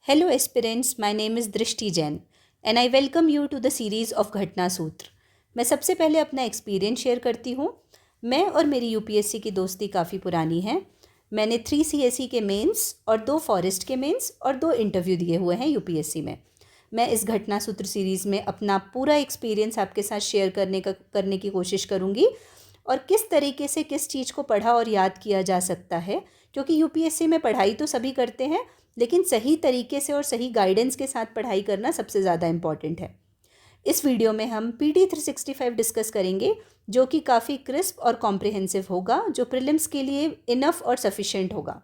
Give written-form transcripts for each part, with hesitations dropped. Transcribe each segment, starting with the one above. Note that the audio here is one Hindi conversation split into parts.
Hello aspirants, my name is Drishti Jain and I welcome you to the series of घटना सूत्र। मैं सबसे पहले अपना एक्सपीरियंस शेयर करती हूँ। मैं और मेरी यूपीएससी की दोस्ती काफ़ी पुरानी है। मैंने 3 सीएसई के मेंस और 2 फॉरेस्ट के मेंस और 2 इंटरव्यू दिए हुए हैं यूपीएससी में। मैं इस घटना सूत्र सीरीज़ में अपना पूरा एक्सपीरियंस आपके साथ शेयर करने की कोशिश करूँगी और किस तरीके से किस चीज़ को पढ़ा और याद किया जा सकता है, क्योंकि यूपीएससी में पढ़ाई तो सभी करते हैं लेकिन सही तरीके से और सही गाइडेंस के साथ पढ़ाई करना सबसे ज़्यादा इम्पॉर्टेंट है। इस वीडियो में हम PT 365 डिस्कस करेंगे जो कि काफ़ी क्रिस्प और कॉम्प्रिहेंसिव होगा, जो प्रीलिम्स के लिए इनफ और सफिशेंट होगा।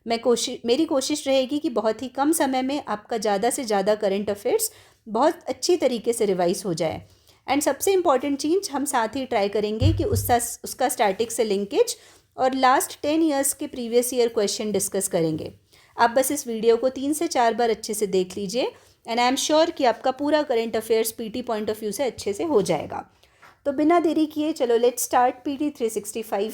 मेरी कोशिश रहेगी कि बहुत ही कम समय में आपका ज़्यादा से ज़्यादा करंट अफेयर्स बहुत अच्छी तरीके से रिवाइज हो जाए। एंड सबसे इम्पॉर्टेंट चीज़ हम साथ ही ट्राई करेंगे कि उसका स्टैटिक से लिंकेज और लास्ट 10 ईयर्स के प्रीवियस ईयर क्वेश्चन डिस्कस करेंगे। आप बस इस वीडियो को 3 से 4 बार अच्छे से देख लीजिए एंड आई एम श्योर कि आपका पूरा current affairs PT point of view से अच्छे से हो जाएगा। तो बिना देरी किए चलो let's start PT 365।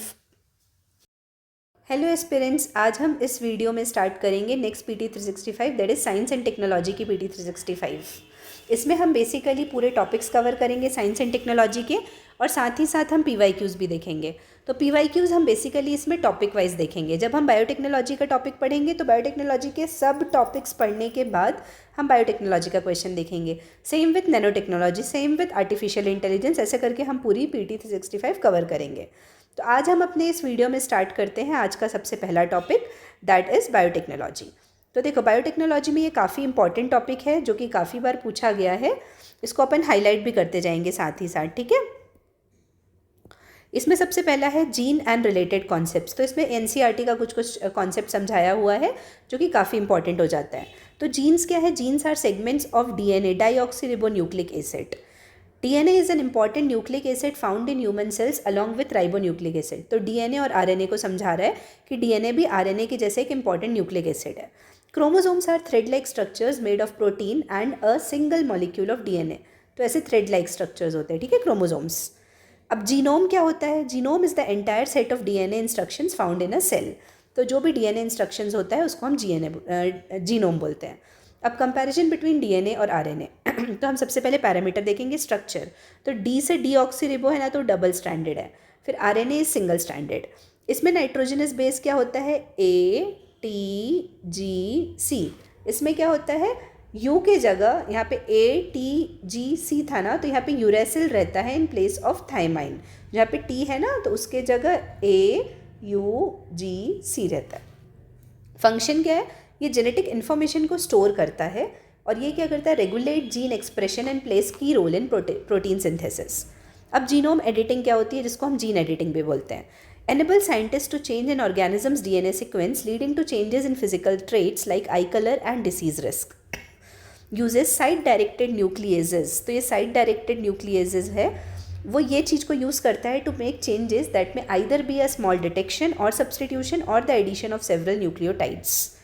Hello aspirants, आज हम इस वीडियो में स्टार्ट करेंगे next PT 365, that is science and technology की PT 365। इसमें हम बेसिकली पूरे टॉपिक्स कवर करेंगे साइंस एंड टेक्नोलॉजी के और साथ ही साथ हम PYQs भी देखेंगे। तो PYQs हम बेसिकली इसमें टॉपिक वाइज देखेंगे। जब हम बायोटेक्नोलॉजी का टॉपिक पढ़ेंगे तो बायोटेक्नोलॉजी के सब टॉपिक्स पढ़ने के बाद हम बायोटेक्नोलॉजी का क्वेश्चन देखेंगे। Same with nano technology, same with artificial intelligence, ऐसे करके हम पूरी PT 365 कवर करेंगे। तो आज हम अपने इस वीडियो में स्टार्ट करते हैं आज का सबसे पहला टॉपिक, दैट इज़ बायोटेक्नोलॉजी। तो देखो, बायोटेक्नोलॉजी में ये काफ़ी इंपॉर्टेंट टॉपिक है जो कि काफ़ी बार पूछा गया है। इसको अपन हाईलाइट भी करते जाएंगे साथ ही साथ, ठीक है। इसमें सबसे पहला है जीन एंड रिलेटेड कॉन्सेप्ट्स। तो इसमें एनसीईआरटी का कुछ कॉन्सेप्ट समझाया हुआ है जो कि काफ़ी इंपॉर्टेंट हो जाता है। तो जीन्स क्या है? Genes are segments of DNA, deoxyribonucleic acid. DNA is an important nucleic acid found in human cells along with ribonucleic acid. तो डीएनए और आरएनए को समझा रहा है कि डीएनए भी आरएनए के जैसे एक इंपॉर्टेंट न्यूक्लिक एसिड है। Chromosomes are thread like structures made of protein and a single molecule of DNA. तो ऐसे थ्रेड लाइक स्ट्रक्चर्स होते हैं, ठीक है, क्रोमोसोम्स। अब जीनोम क्या होता है? Genome is the entire set of DNA instructions found in a cell. तो जो भी डीएनए इंस्ट्रक्शंस होता है उसको हम जीनोम बोलते हैं। अब कंपैरिजन बिटवीन डीएनए और आरएनए तो हम सबसे पहले पैरामीटर देखेंगे, स्ट्रक्चर। तो डी से डीऑक्सीरिबो है ना, तो डबल स्ट्रैंडेड है। फिर आरएनए इज सिंगल स्ट्रैंडेड। इसमें नाइट्रोजनस बेस क्या होता है? ATGC। इसमें क्या होता है? यू के जगह यहाँ पे ATGC था ना, तो यहाँ पे यूरेसिल रहता है इन प्लेस ऑफ थाइमाइन। जहाँ पे T है ना, तो उसके जगह AUGC रहता है। फंक्शन क्या है? ये जेनेटिक इन्फॉर्मेशन को स्टोर करता है और ये क्या करता है? Regulate gene expression and place की रोल इन प्रोटीन सिंथेसिस। अब जीनोम एडिटिंग क्या होती है, जिसको हम जीन एडिटिंग भी बोलते हैं। enable scientists to change an organism's DNA sequence leading to changes in physical traits like eye color and disease risk. uses site directed nucleases। तो ये site directed nucleases है, वो ये चीज़ को यूज़ करता है to make changes that may either be a small detection or substitution or the addition of several nucleotides.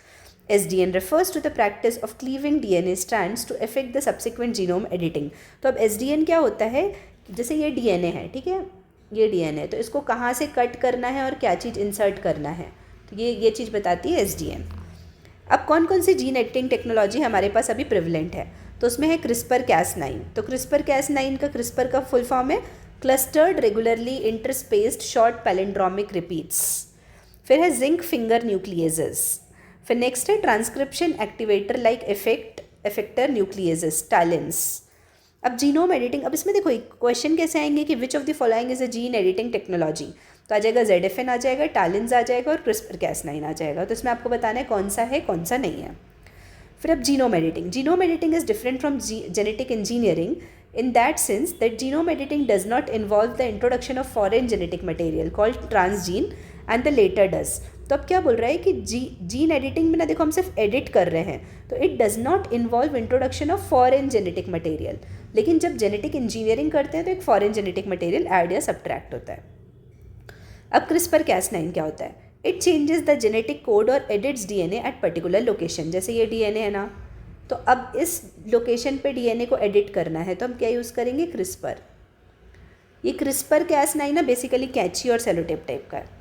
SDN refers to the practice of cleaving DNA strands to effect the subsequent genome editing। तो अब SDN क्या होता है? जैसे ये DNA है, ठीक है, ये DNA, तो इसको कहाँ से कट करना है और क्या चीज़ इंसर्ट करना है, तो ये चीज़ बताती है SDN। अब कौन कौन सी जीन एडिटिंग टेक्नोलॉजी हमारे पास अभी प्रिवलेंट है? तो उसमें है CRISPR-Cas9। तो CRISPR-Cas9 का CRISPR का फुल फॉर्म है clustered regularly interspaced short palindromic repeats. फिर है जिंक फिंगर न्यूक्लिएजेस। फिर नेक्स्ट है transcription activator like effector nucleases, टालिन्स। अब जीनोम एडिटिंग, अब इसमें देखो क्वेश्चन कैसे आएंगे कि which of the following is a gene editing technology. तो आ जाएगा ZFN आ जाएगा, टालिन्स आ जाएगा और CRISPR-Cas9 आ जाएगा। तो इसमें आपको बताना है कौन सा है कौन सा नहीं है। फिर अब genome editing. Genome editing is different from genetic engineering in that sense that genome editing does not involve the introduction of foreign genetic material called transgene and the later does। तो अब क्या बोल रहा है कि जीन एडिटिंग में ना, देखो हम सिर्फ एडिट कर रहे हैं, तो it does not involve introduction of foreign genetic material. लेकिन जब जेनेटिक इंजीनियरिंग करते हैं तो एक फॉरेन जेनेटिक मटेरियल ऐड या सब्ट्रैक्ट होता है। अब CRISPR-Cas9 क्या होता है? It changes the genetic code और edits DNA at particular location. जैसे ये डीएनए है ना, तो अब इस लोकेशन पे डीएनए को एडिट करना है तो हम क्या यूज़ करेंगे? CRISPR। ये CRISPR-Cas9 ना बेसिकली कैंची और सेलोटेप टाइप का है।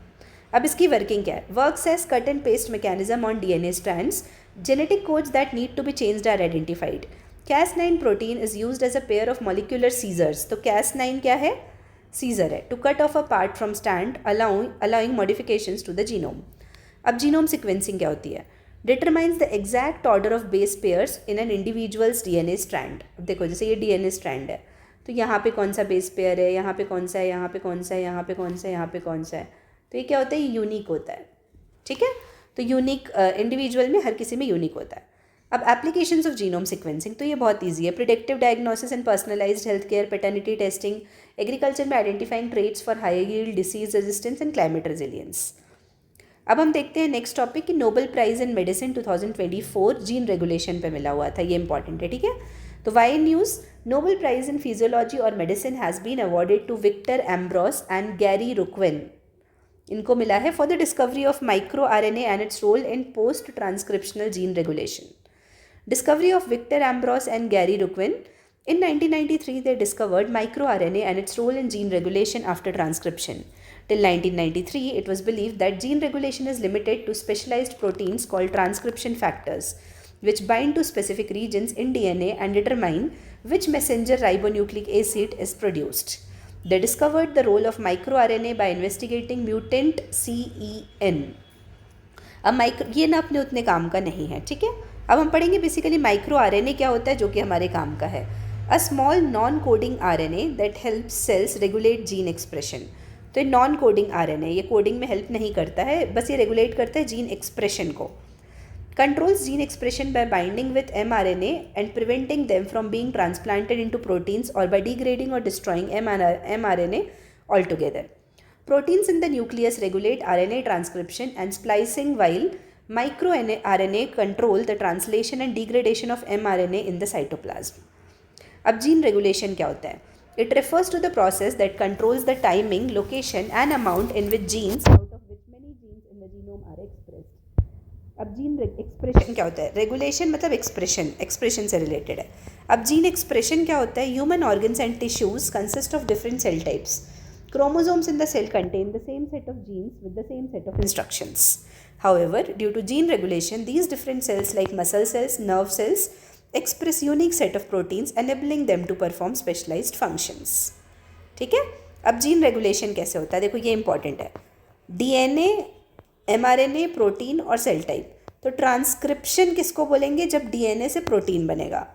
अब इसकी वर्किंग क्या है? Works as cut and paste mechanism on DNA strands Genetic codes that need to be changed are identified. Cas9 protein is used as a pair of molecular scissors. तो Cas9 क्या है? Scissor है. To cut off a part from strand, allowing modifications to the genome. अब genome sequencing क्या होती है? Determines the exact order of base pairs in an individual's DNA strand. अब देखो जैसे ये DNA strand है, तो यहाँ पे कौन सा बेस पेयर है, यहाँ पे कौन सा है, यहाँ पे कौन सा है, यहाँ पे कौन सा है, यहाँ पे कौन सा है, तो ये क्या होता है? यूनिक होता है. ठीक है, तो यूनिक इंडिविजुअल में हर किसी में यूनिक होता है. अब एप्लीकेशंस ऑफ जीनोम सीक्वेंसिंग, तो ये बहुत ईजी है. Predictive diagnosis and personalised health care, paternity testing, agriculture में identifying traits for high yield, disease resistance and climate resilience. अब हम देखते हैं नेक्स्ट टॉपिक कि Nobel prize in medicine 2024 gene regulation पे मिला हुआ था. ये इंपॉर्टेंट है. ठीक है, तो why news, Nobel prize in physiology और medicine has been awarded to Victor Ambros and Gary Ruvkun. इनको मिला है for the discovery of micro RNA and its role in post transcriptional gene regulation. Discovery of Victor Ambros and Gary Ruckwin. In 1993, they discovered microRNA and its role in gene regulation after transcription. Till 1993, it was believed that gene regulation is limited to specialized proteins called transcription factors, which bind to specific regions in DNA and determine which messenger ribonucleic acid is produced. They discovered the role of microRNA by investigating mutant CEN. अब ये ना अपने उतने काम का नहीं है. ठीक है, अब हम पढ़ेंगे बेसिकली माइक्रो RNA क्या होता है, जो कि हमारे काम का है. A small non coding RNA that helps cells regulate gene expression. तो ये नॉन कोडिंग RNA, ये कोडिंग में हेल्प नहीं करता है, बस ये रेगुलेट करता है जीन एक्सप्रेशन को. Controls gene expression by binding with mRNA and preventing them from being transplanted into proteins और बाय डिग्रेडिंग और destroying mRNA all together. Proteins in the nucleus regulate RNA transcription and splicing, while microRNA control the translation and degradation of mRNA in the cytoplasm. अब gene regulation क्या होता है? It refers to the process that controls the timing, location and amount in which genes, out of which many genes in the genome are expressed. अब जीन एक्सप्रेशन क्या होता है? रेगुलेशन मतलब एक्सप्रेशन से रिलेटेड है. अब जीन एक्सप्रेशन क्या होता है? Human organs and tissues consist of different cell types. Chromosomes in the cell contain the same set of genes with the same set of instructions. However, due to gene regulation, these different cells like muscle cells, nerve cells express unique set of proteins enabling them to perform specialized functions. ठीक है, अब जीन रेगुलेशन कैसे होता है? देखो ये इंपॉर्टेंट है. DNA, mRNA, प्रोटीन और सेल टाइप. तो ट्रांसक्रिप्शन किसको बोलेंगे? जब DNA से प्रोटीन बनेगा.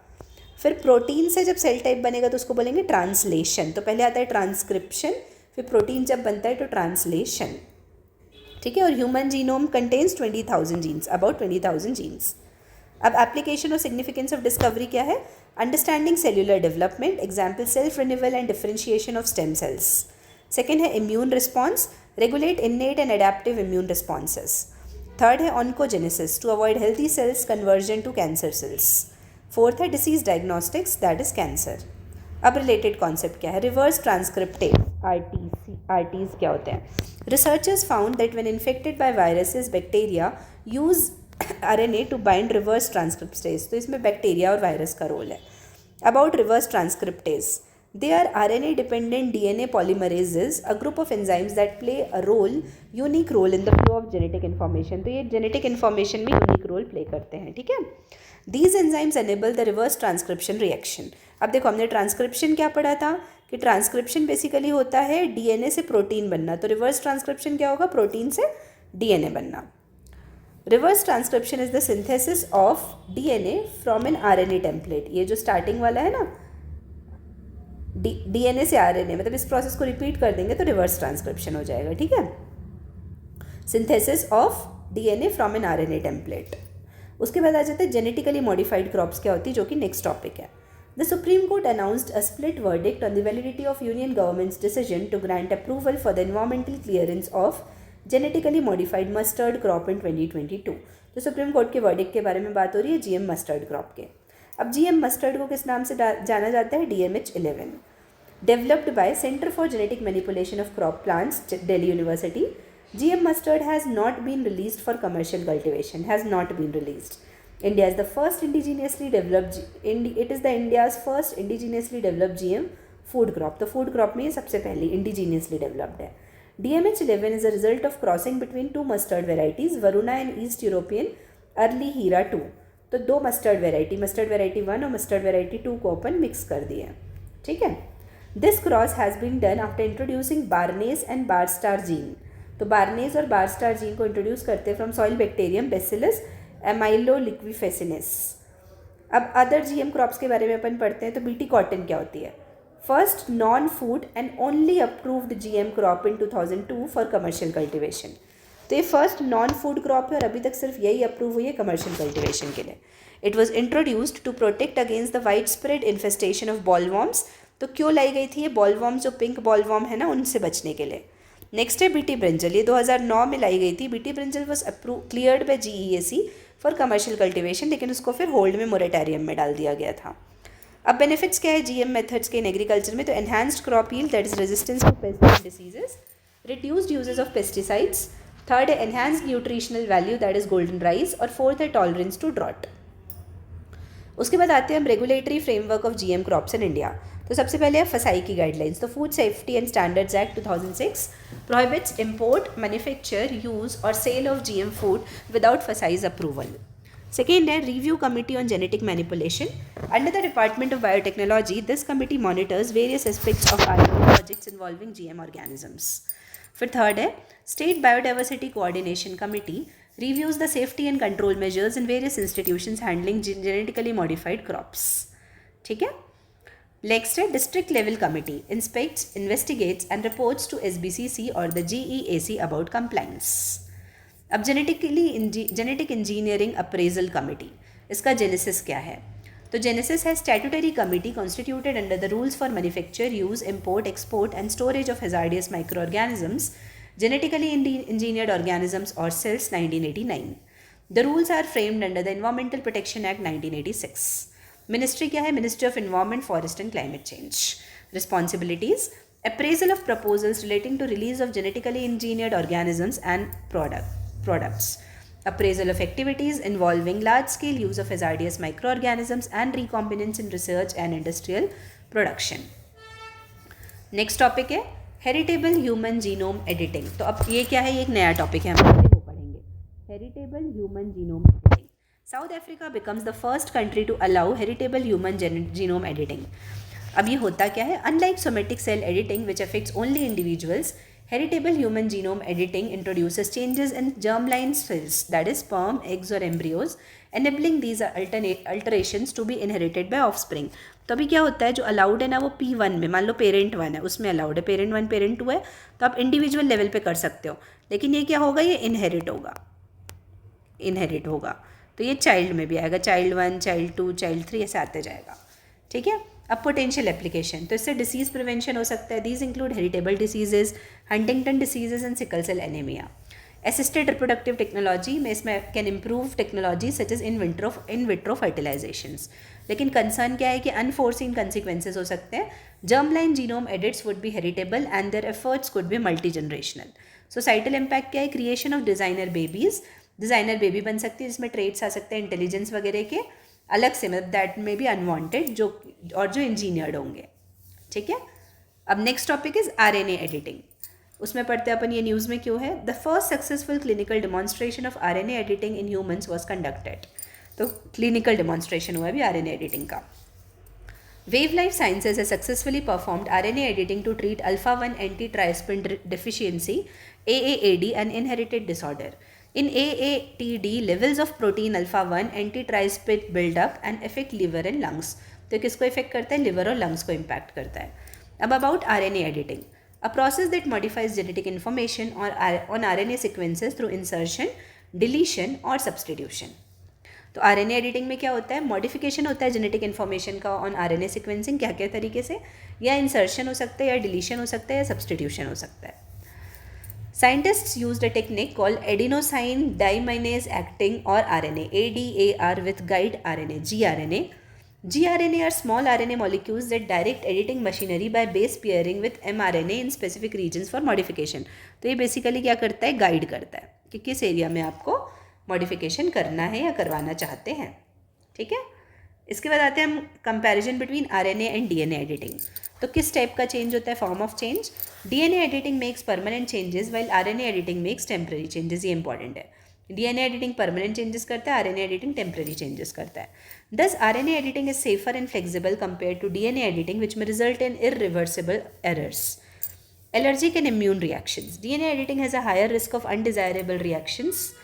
फिर प्रोटीन से जब सेल टाइप बनेगा तो उसको बोलेंगे ट्रांसलेशन. तो पहले आता है ट्रांसक्रिप्शन, फिर प्रोटीन जब बनता है तो ट्रांसलेशन. ठीक है, और human genome contains 20,000 genes, about 20,000 genes. अब एप्लीकेशन और सिग्निफिकेंस ऑफ डिस्कवरी क्या है? Understanding cellular development, example self renewal and differentiation of stem cells. Second है immune response, regulate innate and adaptive immune responses. Third है oncogenesis, to avoid healthy cells conversion to cancer cells. Fourth है disease diagnostics, that is cancer. अब रिलेटेड कॉन्सेप्ट क्या है? रिवर्स ट्रांसक्रिप्टेज, RTs क्या होते हैं? Researchers found that when infected by viruses bacteria use RNA to bind reverse transcriptase. तो इसमें बैक्टीरिया और वायरस का रोल है. About reverse transcriptase, they are RNA dependent DNA polymerases, a group of enzymes that play a unique role in the flow of genetic information. तो ये genetic information में unique role play करते हैं. ठीक है, These enzymes enable the reverse transcription reaction. अब देखो हमने ट्रांसक्रिप्शन क्या पढ़ा था कि ट्रांसक्रिप्शन बेसिकली होता है DNA से प्रोटीन बनना. तो रिवर्स ट्रांसक्रिप्शन क्या होगा? प्रोटीन से DNA बनना. Reverse transcription is the synthesis of DNA from an RNA template. ये जो स्टार्टिंग वाला है ना, DNA से RNA, मतलब इस प्रोसेस को रिपीट कर देंगे तो रिवर्स ट्रांसक्रिप्शन हो जाएगा. ठीक है, synthesis of DNA from an RNA template. उसके बाद आ जाता है जेनेटिकली मॉडिफाइड क्रॉप्स क्या होती है, जो कि नेक्स्ट टॉपिक है. The supreme court announced a split verdict on the validity of union government's decision to grant approval for the environmental clearance of genetically modified mustard crop in 2022. तो सुप्रीम कोर्ट के वर्डिक्ट के बारे में बात हो रही है GM मस्टर्ड क्रॉप के. अब GM मस्टर्ड को किस नाम से जाना जाता है? DMH11. Developed by centre for genetic manipulation of crop plants, Delhi university. GM mustard has not been released for commercial cultivation. Has not been released. India is the first indigenously developed. It is the India's first indigenously developed GM food crop. तो food crop में ये सबसे पहले indigenously developed है. DMH11 is a result of crossing between two mustard varieties, Varuna and East European early हीरा 2, तो 2 मस्टर्ड वेराइटी 1 और मस्टर्ड वेराइटी 2 को अपन मिक्स कर दिए, ठीक है। This cross has been done after introducing barnase and barstar gene, तो बार्नेस और बारस्टार जीन को इंट्रोड्यूस करते हैं from soil bacterium Bacillus amyloliquefaciens. अब अदर जीएम क्रॉप्स के बारे में अपन पढ़ते हैं, तो बीटी कॉटन क्या होती है? First non food and only approved GM crop in 2002 for commercial cultivation, तो ये फर्स्ट नॉन फूड क्रॉप है और अभी तक सिर्फ यही अप्रूव हुई है कमर्शियल कल्टिवेशन के लिए। It was introduced to protect against the wide spread infestation of bollworms, तो क्यों लाई गई थी ये बॉलवॉर्म्स, जो पिंक बॉलवॉर्म है ना, उनसे बचने के लिए। नेक्स्ट है बीटी ब्रिंजल, ये 2009 में लाई गई थी। BT brinjal was cleared by GEAC for commercial cultivation, लेकिन उसको फिर होल्ड में मोरेटोरियम में डाल दिया गया था। अब बेनिफिट्स क्या है जीएम मेथड्स के इन एग्रीकल्चर में? तो enhanced crop yield, that is resistance to pest and diseases, reduced uses of pesticides, third है enhanced nutritional value, that is golden rice, और फोर्थ है टॉलरेंस टू ड्रॉट। उसके बाद आते हैं हम regulatory framework of GM crops in India. तो सबसे पहले है फसाई की गाइडलाइंस, तो food safety and standards act 2006 prohibits import, manufacture, use और sale of GM food without फसाइज approval. Second है Review Committee on Genetic Manipulation. Under the Department of Biotechnology, this committee monitors various aspects of R&D projects involving GM organisms. फिर third है State Biodiversity Coordination Committee reviews the safety and control measures in various institutions handling genetically modified crops. ठीक है। Next है District Level Committee inspects, investigates and reports to SBCC or the GEAC about compliance. अब जेनेटिक इंजीनियरिंग अप्रेजल कमेटी, इसका जेनेसिस क्या है? तो जेनेसिस है statutory committee constituted under the rules for manufacture, use, import, export and storage of hazardous micro organisms, genetically engineered organisms और cells 1989। The rules are framed under the environmental protection act 1986। Ministry क्या है? Ministry of environment, forest and climate change. Responsibilities: appraisal of proposals relating to release of genetically engineered organisms and products, appraisal of activities involving large-scale use of hazardous microorganisms and recombinants in research and industrial production. Next topic है heritable human genome editing. तो अब ये क्या है? ये एक नया टॉपिक है, हम वो पढ़ेंगे। heritable human genome editing. South Africa becomes the first country to allow heritable human genome editing. अब ये होता क्या है? Unlike somatic cell editing which affects only individuals, heritable human genome editing introduces changes in germline cells, that is sperm, eggs or embryos, enabling these alterations to be inherited by offspring. तो अभी क्या होता है, जो अलाउड है ना वो P1 में, मान लो पेरेंट 1 है उसमें अलाउड है, पेरेंट 1 पेरेंट 2 है, तो आप इंडिविजुअल लेवल पे कर सकते हो, लेकिन ये क्या होगा? ये इनहेरिट होगा। तो ये चाइल्ड में भी आएगा, चाइल्ड 1, चाइल्ड 2, चाइल्ड 3 ऐसे आते जाएगा, ठीक है। अब पोटेंशियल एप्लीकेशन, तो इससे डिसीज़ प्रिवेंशन हो सकता है। These include heritable diseases, Huntington diseases and sickle cell anaemia. Assisted reproductive technology में इसमें can improve technology such as in vitro fertilisations, लेकिन कंसर्न क्या है कि अनफोर्सिन कंसिक्वेंसेज हो सकते हैं। Germ line genome edits would be heritable and their efforts could be multi generational. Societal impact क्या है? Creation of designer babies, designer baby बन सकती है जिसमें ट्रेड्स आ सकते हैं इंटेलिजेंस वगैरह के अलग से, मतलब दैट में भी अनवांटेड, जो इंजीनियर्ड होंगे, ठीक है। अब next topic is RNA editing. उसमें पढ़ते हैं अपन, ये न्यूज़ में क्यों है? The first successful clinical demonstration of RNA editing in humans was conducted. तो क्लिनिकल डेमोन्स्ट्रेशन हुआ है अभी RNA एडिटिंग का। Wave life sciences has successfully performed RNA editing to treat alpha-1 anti-trispin deficiency AAAD, an inherited disorder. In AATD, levels of protein alpha-1 anti-trispin build up and affect liver and lungs. तो किसको इफेक्ट करता है? लिवर और लंग्स को इम्पैक्ट करता है। अब about RNA editing, a process that modifies genetic information on RNA sequences through insertion, deletion और substitution. तो RNA एडिटिंग में क्या होता है? मॉडिफिकेशन होता है जेनेटिक इन्फॉर्मेशन का ऑन RNA सीक्वेंसिंग, क्या क्या तरीके से, या इंसर्शन हो सकता है, या डिलीशन हो सकता है, या सब्सटीट्यूशन हो सकता है। Scientists used a technique called adenosine deaminase acting और RNA ADAR with guide RNA gRNA. gRNA are small RNA molecules that direct editing machinery by base pairing with mRNA in specific regions for modification. तो ये बेसिकली क्या करता है? गाइड करता है कि किस एरिया में आपको मॉडिफिकेशन करना है या करवाना चाहते हैं, ठीक है। इसके बाद आते हैं हम comparison between RNA and DNA editing. तो किस टाइप का चेंज होता है? Form of change. DNA editing makes permanent changes while RNA editing makes temporary changes, ये इंपॉर्टेंट है। DNA एडिटिंग परमानेंट चेंजेस करता है, RNA एडिटिंग टेम्पररी चेंजेस करता है. Thus, RNA editing is safer and flexible compared to DNA editing, which may result in irreversible errors. Allergic and immune reactions. DNA editing has a higher risk of undesirable reactions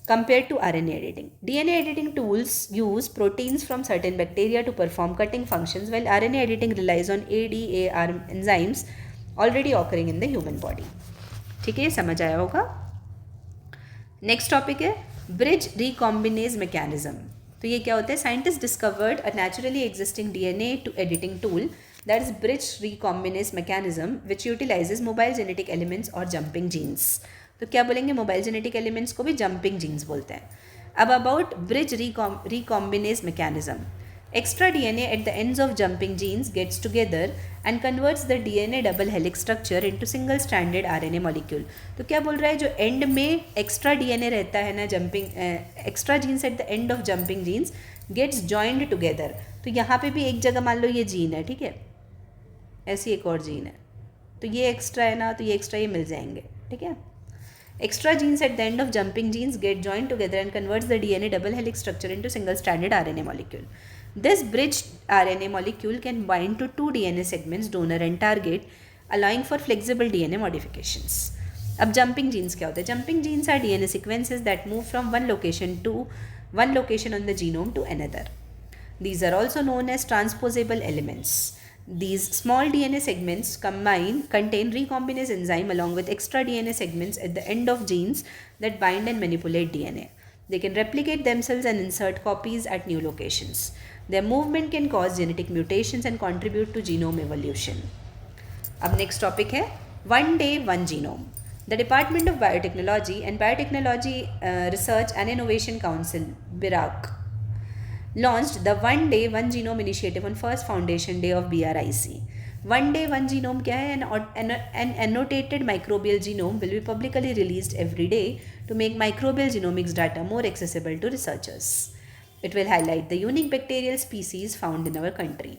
compared to RNA editing. DNA editing tools use proteins from certain bacteria to perform cutting functions, while RNA editing relies on ADAR enzymes already occurring in the human body. ठीक है, ये समझ आया होगा. नेक्स्ट टॉपिक है ब्रिज रिकॉम्बिनेज मैकेनिज्म. तो ये क्या होता है? Scientist discovered a naturally existing DNA to editing tool that is bridge recombinase mechanism which utilises mobile genetic elements और जंपिंग जीन्स. तो क्या बोलेंगे? मोबाइल जेनेटिक एलिमेंट्स को भी जंपिंग जीन्स बोलते हैं. अब about bridge recombinase mechanism. Extra DNA at the ends of jumping genes gets together and converts the DNA double helix structure into single stranded RNA molecule. तो क्या बोल रहा है? जो एंड में एक्स्ट्रा DNA रहता है ना, jumping extra genes at the end of jumping genes gets joined together. तो यहाँ पे भी एक जगह मान लो ये जीन है, ठीक है, ऐसी एक और जीन है, तो ये एक्स्ट्रा है ना, तो ये एक्स्ट्रा ये मिल जाएंगे, ठीक है. Extra genes at the end of jumping genes get joined together and converts the DNA double helix structure into single stranded RNA molecule. This bridged RNA molecule can bind to two DNA segments, donor and target, allowing for flexible DNA modifications. अब jumping genes क्या होते हैं? Jumping genes are DNA sequences that move from one location on the genome to another. These are also known as transposable elements. These small DNA segments contain recombinase enzyme along with extra DNA segments at the end of genes that bind and manipulate DNA. They can replicate themselves and insert copies at new locations. Their movement can cause genetic mutations and contribute to genome evolution. अब next topic है One Day One Genome. The Department of Biotechnology and Biotechnology Research and Innovation Council (BIRAC) launched the One Day One Genome initiative on first foundation day of BRIC. One Day One Genome क्या है? An annotated microbial genome will be publicly released every day to make microbial genomics data more accessible to researchers. It will highlight the unique bacterial species found in our country.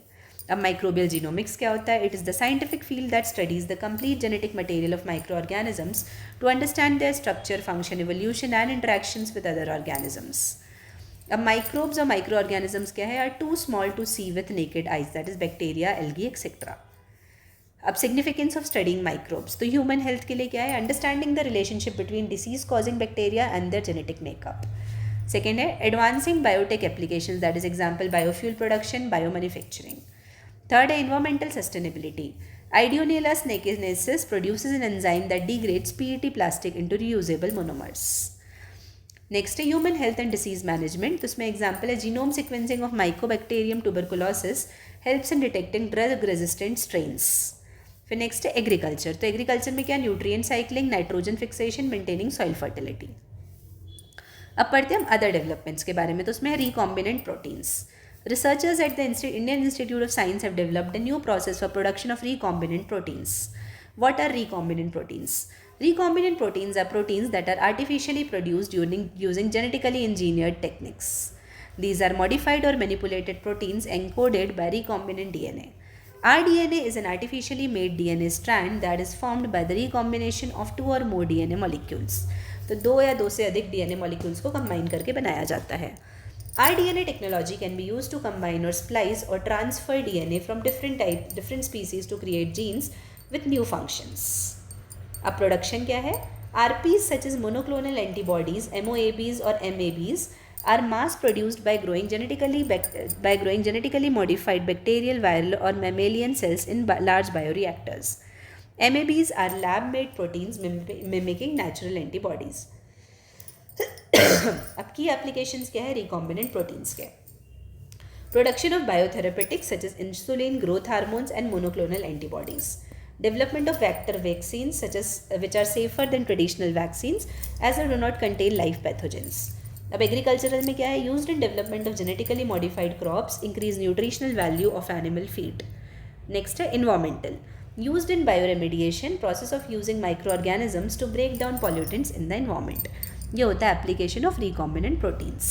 अब microbial genomics क्या होता है? It is the scientific field that studies the complete genetic material of microorganisms to understand their structure, function, evolution and interactions with other organisms. अब माइक्रोब्स और माइक्रो ऑर्गेनिजम्स क्या है? Are too small to see with naked eyes, that is bacteria, algae etcetera. अब सिग्निफिकेंस ऑफ स्टडिंग माइक्रोब्स. तो ह्यूमन हेल्थ के लिए क्या है? Understanding the relationship between disease causing bacteria and their genetic makeup. Second है advancing biotech application, that is example biofuel production, bio manufacturing. Third है environmental sustainability. Ideonella snakenesis produces an enzyme that degrades PET plastic into reusable monomers. Next है human health and disease management. तो इसमें एग्जाम्पल है genome sequencing of mycobacterium tuberculosis helps in detecting drug resistant strains. फिर नेक्स्ट है एग्रीकल्चर. तो एग्रीकल्चर में क्या? Nutrient cycling, nitrogen fixation, maintaining soil fertility. अब पढ़ते हैं हम अदर डेवलपमेंट्स के बारे में. तो उसमें है recombinant proteins. Researchers at the Indian Institute of Science have developed a new process for production of recombinant proteins. What are recombinant proteins? Recombinant proteins are proteins that are artificially produced using genetically engineered techniques. These are modified or manipulated proteins encoded by recombinant DNA. rDNA is an artificially made DNA strand that is formed by the recombination of two or more DNA molecules. तो दो या दो से अधिक DNA molecules को combine करके बनाया जाता है. rDNA technology can be used to combine or splice or transfer DNA from different species to create genes with new functions. अब प्रोडक्शन क्या है? RPs such as monoclonal antibodies, MOABs or MABs are mass produced by growing genetically modified bacterial, viral or mammalian cells in large bioreactors. MABs are lab made proteins mimicking natural antibodies. अब की एप्लीकेशंस क्या है रिकॉम्बिनेंट प्रोटीन्स के? Production of biotherapeutics such as insulin, growth hormones and monoclonal antibodies. Development of vector vaccines such as which are safer than traditional vaccines as they do not contain live pathogens. अब एग्रीकल्चरल में क्या है? Used in development of genetically modified crops, increase nutritional value of animal feed. Next है environmental. Used in bioremediation, process of using microorganisms to break down pollutants in the environment. ये होता है एप्लीकेशन ऑफ रिकॉम्बिनेंट प्रोटीन्स.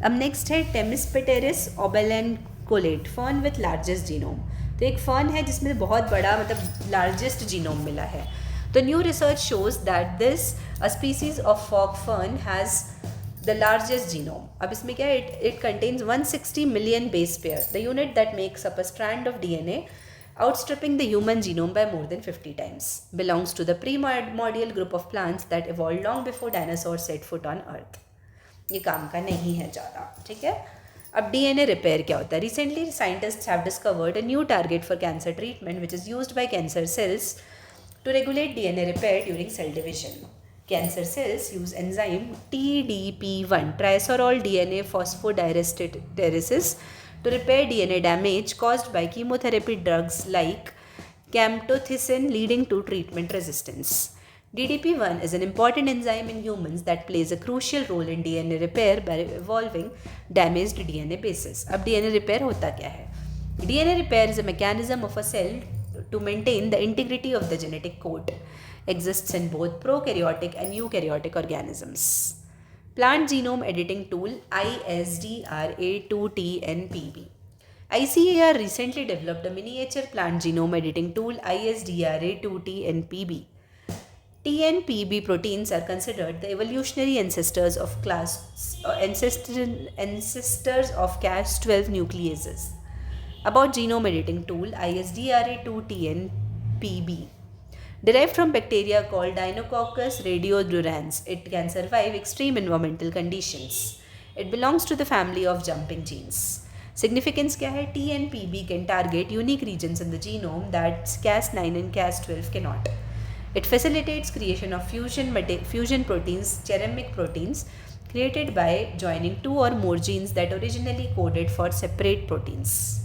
अब नेक्स्ट है टेमिस्पेटेरिस ओबेलेनकोलेट, फर्न विथ लार्जेस्ट जीनोम. तो एक फर्न है जिसमें बहुत बड़ा मतलब लार्जेस्ट जीनोम मिला है. The new research shows that a species of fog fern has the largest genome. अब इसमें क्या है, it contains 160 million base pair, the unit that makes up a strand of DNA, outstripping the human genome by more than 50 times. Belongs to the primordial group of plants that evolved long before dinosaurs set foot on Earth. ये काम का नहीं है ज़्यादा, ठीक है. अब DNA रिपेयर क्या होता है? Recently scientists have discovered a new target for cancer treatment which is used by cancer cells to regulate DNA repair during cell division. Cancer cells use enzyme TDP1, triacylol DNA phosphodiesterase, to repair DNA damage caused by chemotherapy drugs like camptothecin, leading to treatment resistance. DDP1 is an important enzyme in humans that plays a crucial role in DNA repair by evolving damaged DNA bases. अब DNA repair होता क्या है? DNA repair is a mechanism of a cell to maintain the integrity of the genetic code. Exists in both prokaryotic and eukaryotic organisms. Plant Genome Editing Tool ISDRA2TNPB. ICAR recently developed a miniature plant genome editing tool ISDRA2TNPB. TNPB proteins are considered the evolutionary ancestors of Cas12 nucleases. About genome editing tool ISDRA2TNPB. Derived from bacteria called Deinococcus radiodurans, it can survive extreme environmental conditions. It belongs to the family of jumping genes. Significance क्या है? TNPB can target unique regions in the genome that Cas9 and Cas12 cannot. It facilitates creation of fusion proteins, cheremic proteins, created by joining two or more genes that originally coded for separate proteins.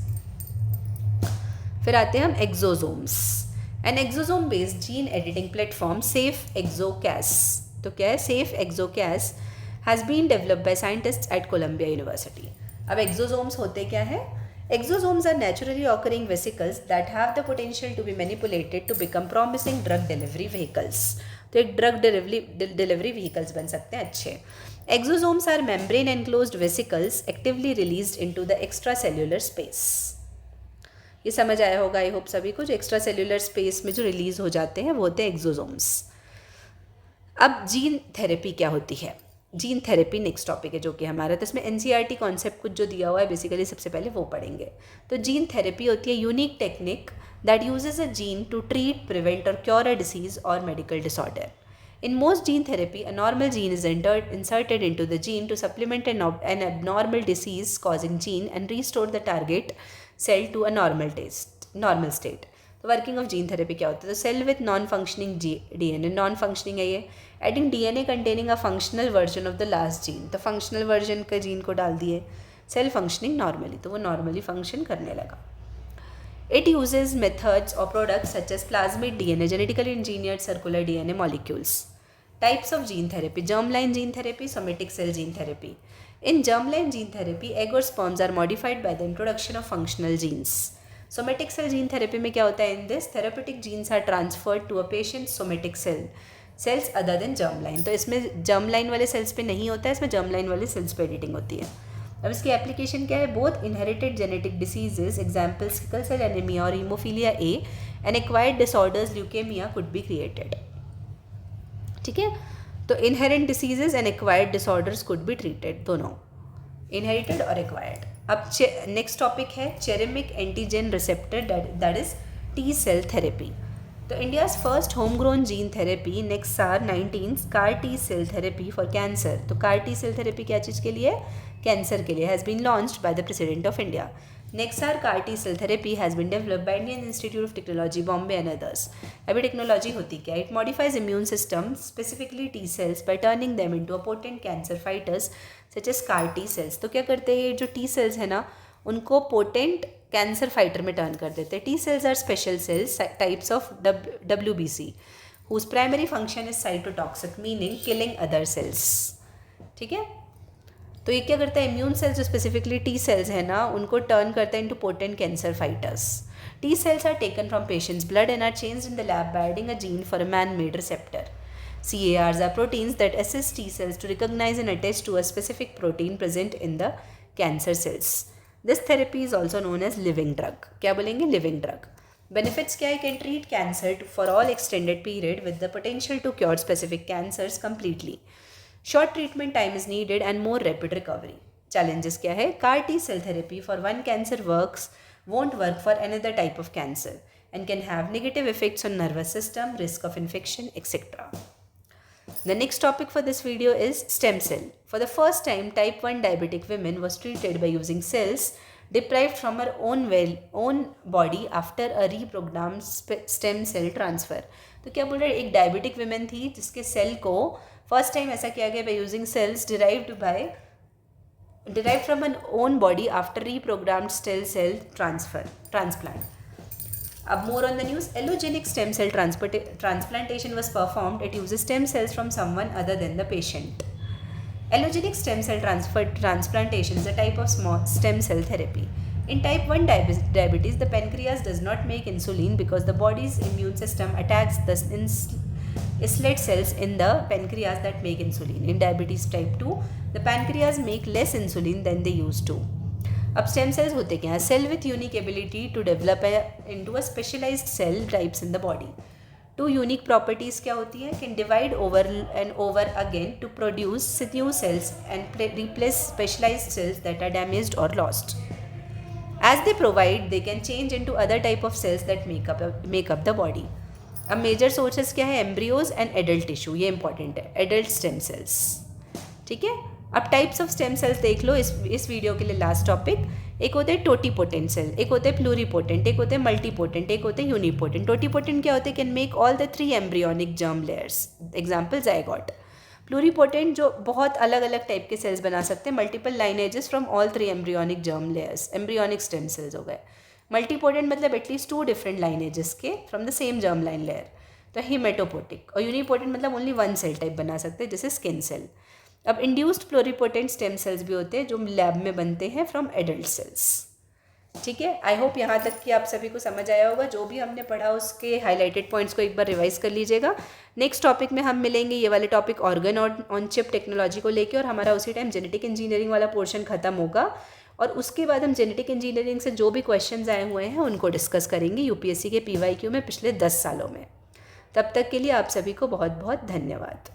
फिर आते हैं हम exosomes. An exosome based gene editing platform, Safe ExoCas. तो क्या है? Safe ExoCas has been developed by scientists at Columbia University. अब exosomes होते क्या है? Exosomes are naturally occurring vesicles that have the potential to be manipulated to become promising drug delivery vehicles. तो एक drug delivery vehicles बन सकते हैं अच्छे. Exosomes are membrane enclosed vesicles actively released into the extracellular space. ये समझ आया होगा आई होप सभी को. जो extracellular space में जो रिलीज हो जाते हैं वो होते हैं exosomes. अब जीन थेरेपी क्या होती है? जीन थेरेपी नेक्स्ट टॉपिक है जो कि हमारा, तो इसमें NCERT कॉन्सेप्ट कुछ जो दिया हुआ है बेसिकली सबसे पहले वो पढ़ेंगे. तो जीन थेरेपी होती है unique technique that uses a gene to treat, prevent और क्योर अ डिसीज और medical disorder. In most gene therapy, a normal gene is inserted into the gene to supplement an abnormal disease-causing gene and restore the target cell to a normal state. तो वर्किंग ऑफ जीन थेरेपी क्या होता है? तो cell with non functioning DNA, non functioning है ये, adding DNA containing a functional version of the last gene. तो फंक्शनल वर्जन का जीन को डाल दिए, सेल फंक्शनिंग नॉर्मली, तो वो नॉर्मली फंक्शन करने लगा. It uses methods or products such as plasmid DNA, genetically engineered circular DNA molecules. Types of gene therapy: germline gene therapy, somatic cell gene therapy. In germline gene therapy, egg or sperms are modified by the introduction of functional genes. Somatic cell gene therapy में क्या होता है? In this, therapeutic genes are transferred to a patient's somatic cells other than germline. तो इसमें germline वाले cells पे नहीं होता है, इसमें germline वाले cells पे editing होती है. अब इसकी एप्लीकेशन क्या है? Both inherited genetic diseases, example sickle cell anaemia और haemophilia A, and acquired disorders leukaemia could be created. ठीक है, तो inherent diseases and acquired disorders could be treated, दोनों इनहेरिटेड और एक्वायर्ड. अब नेक्स्ट टॉपिक है chimeric antigen receptor, that is T cell therapy. तो India's first home grown gene therapy NexCAR 19 CAR T cell therapy for cancer. तो कार टी सेल थेरेपी क्या चीज़ के लिए? कैंसर के लिए. Has been launched by the president of India. NexCAR CAR T cell therapy has been developed by Indian Institute of Technology Bombay and others. अभी टेक्नोलॉजी होती क्या? It modifies immune system, specifically T cells, by turning them into a potent cancer fighters such as CAR T cells. तो क्या करते हैं ये जो टी सेल्स है ना, उनको पोटेंट कैंसर फाइटर में टर्न कर देते हैं. T cells are special cells types of WBC whose primary function is cytotoxic, meaning killing other cells. ठीक है, तो ये क्या करता है? इम्यून सेल्स जो स्पेसिफिकली टी सेल्स है ना, उनको टर्न करता है into potent cancer fighters. T cells are taken from patients blood and are changed in the lab by adding a gene for a man made receptor. CARs are proteins that assist T cells to recognize and attach to a specific protein present in the cancer cells. This therapy is also known as living drug. क्या बोलेंगे? Living drug. बेनिफिट्स क्या है? Can treat cancer for all extended period with the potential to cure specific cancers completely. Short treatment time is needed and more rapid recovery. Challenges क्या है? CAR T cell therapy for one cancer won't work for another type of cancer and can have negative effects on nervous system, risk of infection, etc. The next topic for this video is stem cell. For the first time, type 1 diabetic women was treated by using cells deprived from her own body after a reprogrammed stem cell transfer. तो क्या बोल रहे हैं? एक डायबिटिक विमेन थी जिसके सेल को फर्स्ट टाइम ऐसा किया गया by using cells derived from an own body after reprogrammed stem cell transplant. More on the news. Allogenic stem cell transplantation was performed. It uses stem cells from someone other than the patient. Allogenic stem cell transplantation is a type of stem cell therapy. In type 1 diabetes, the pancreas does not make insulin because the body's immune system attacks the islet cells in the pancreas that make insulin. In diabetes type 2, the pancreas make less insulin than they used to. अब स्टेम सेल्स होते क्या हैं? Cell with unique ability to develop into a specialised cell types in the body. 2 unique properties क्या होती हैं? Can divide over and over again to produce new cells and replace specialised cells that are damaged और lost. As they provide they can change into other type of cells that make up the body. अब मेजर सोर्सेज क्या है? Embryos and adult tissue. ये इंपॉर्टेंट है, एडल्ट स्टेम सेल्स. ठीक है. अब टाइप्स ऑफ स्टेम सेल्स देख लो इस वीडियो के लिए. लास्ट टॉपिक, एक होते हैं टोटीपोटेंट सेल, एक होते हैं प्लूरीपोटेंट, एक होते हैं मल्टीपोटेंट, एक होते हैं यूनिपोटेंट. टोटीपोटेंट क्या होते हैं? Can make all the 3 embryonic germ layers. Example zygote. Pluripotent जो बहुत अलग अलग टाइप के सेल्स बना सकते हैं, multiple lineages from all 3 embryonic germ layers, embryonic stem cells हो गए. मल्टीपोटेंट मतलब एटलीस्ट 2 डिफरेंट लाइनेजेस के from the same germ line layer, तो हीमेटोपोटिक. और यूनिपोटेंट मतलब ओनली 1 सेल टाइप बना सकते हैं, जैसे स्किन सेल. अब इंड्यूस्ड प्लोरीपोटेंट स्टेम सेल्स भी होते हैं जो लैब में बनते हैं फ्रॉम एडल्ट सेल्स. ठीक है. आई होप यहाँ तक कि आप सभी को समझ आया होगा. जो भी हमने पढ़ा उसके हाईलाइटेड पॉइंट्स को एक बार रिवाइज कर लीजिएगा. नेक्स्ट टॉपिक में हम मिलेंगे, ये वाले टॉपिक ऑर्गन और ऑन चिप टेक्नोलॉजी को लेके, और हमारा उसी टाइम जेनेटिक इंजीनियरिंग वाला पोर्शन खत्म होगा. और उसके बाद हम जेनेटिक इंजीनियरिंग से जो भी क्वेश्चंस आए हुए हैं उनको डिस्कस करेंगे यूपीएससी के PYQ में पिछले 10 सालों में. तब तक के लिए आप सभी को बहुत बहुत धन्यवाद.